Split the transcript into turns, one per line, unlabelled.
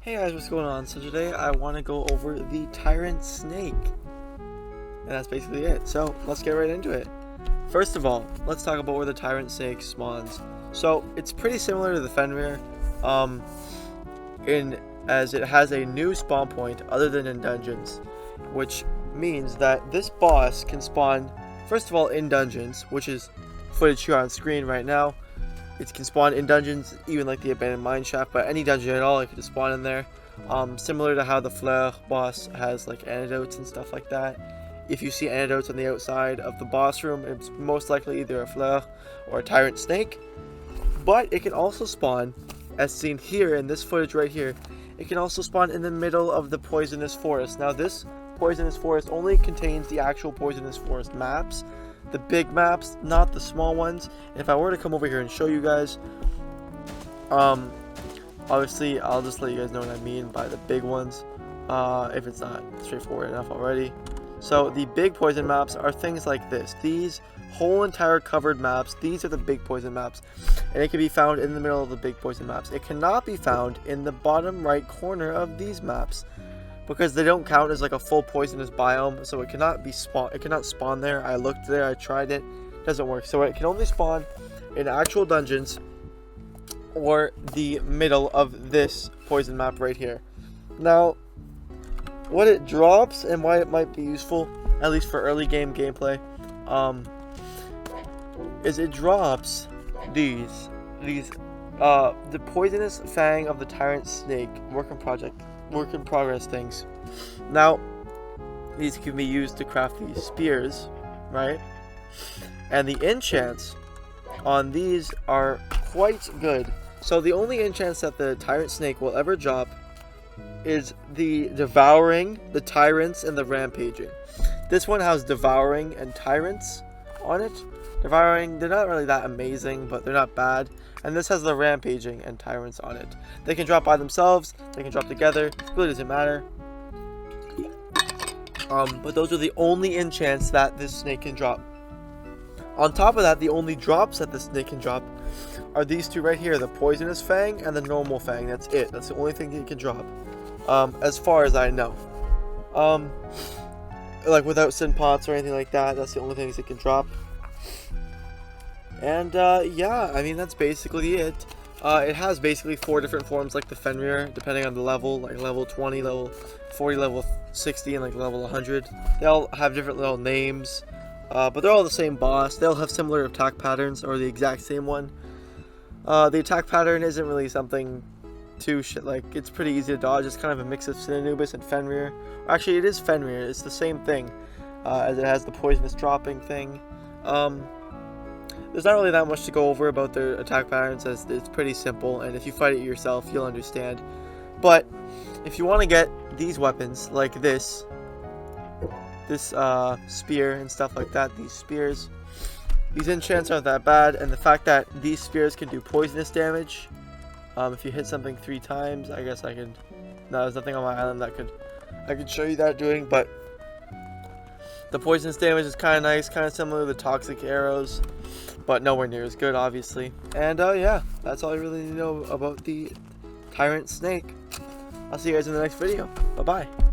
Hey guys, what's going on? So today I want to go over the Tyrant Snake. And that's basically it. So let's get right into it. First of all, let's talk about where the Tyrant Snake spawns. So it's pretty similar to the Fenrir, as it has a new spawn point other than in dungeons, which means that this boss can spawn, first of all, in dungeons, which is footage here on screen right now. It can spawn in dungeons, even like the abandoned mine shaft, but any dungeon at all, it can just spawn in there. Similar to how the Fleur boss has like antidotes and stuff like that. If you see antidotes on the outside of the boss room, it's most likely either a Fleur or a Tyrant Snake. But it can also spawn, as seen here in this footage right here, it can also spawn in the middle of the poisonous forest. Now this poisonous forest only contains the actual poisonous forest maps, the big maps, not the small ones. And if I were to come over here and show you guys, obviously I'll just let you guys know what I mean by the big ones, if it's not straightforward enough already. So the big poison maps are things like this. These whole entire covered maps, these are the big poison maps, and it can be found in the middle of the big poison maps. It cannot be found in the bottom right corner of these maps, because they don't count as like a full poisonous biome, so it cannot be it cannot spawn there. I looked there, I tried it, doesn't work. So it can only spawn in actual dungeons or the middle of this poison map right here. Now, what it drops and why it might be useful, at least for early game gameplay, is it drops the poisonous fang of the Tyrant Snake work in progress things. Now these can be used to craft these spears, right? And the enchants on these are quite good. So the only enchants that the Tyrant Snake will ever drop is the devouring, the tyrants, and the rampaging. This one has devouring and tyrants on it. Devouring, they're not really that amazing, but they're not bad. And this has the rampaging and tyrants on it. They can drop by themselves, they can drop together, it really doesn't matter. But those are the only enchants that this snake can drop. On top of that, the only drops that the snake can drop are these two right here, the poisonous fang and the normal fang. That's it. That's the only thing it can drop, as far as I know. Like without sin pots or anything like that, that's the only things it can drop. And yeah, I mean that's basically it. It has basically 4 different forms like the Fenrir, depending on the level, like level 20, level 40, level 60, and like level 100. They all have different little names, but they're all the same boss. They'll have similar attack patterns, or the exact same one. The attack pattern isn't really something too like, it's pretty easy to dodge. It's kind of a mix of Sinanubis and Fenrir. Actually, it is Fenrir. It's the same thing, as it has the poisonous dropping thing. There's not really that much to go over about their attack patterns, as it's pretty simple, and if you fight it yourself, you'll understand. But if you want to get these weapons, like this spear and stuff like that, these enchants aren't that bad, and the fact that these spears can do poisonous damage, if you hit something 3 times, I guess I could. No, there's nothing on my island that I could show you that doing, but the poisonous damage is kind of nice, kind of similar to the toxic arrows, but nowhere near as good, obviously. And yeah, that's all I really need to know about the Tyrant Snake. I'll see you guys in the next video. Bye bye.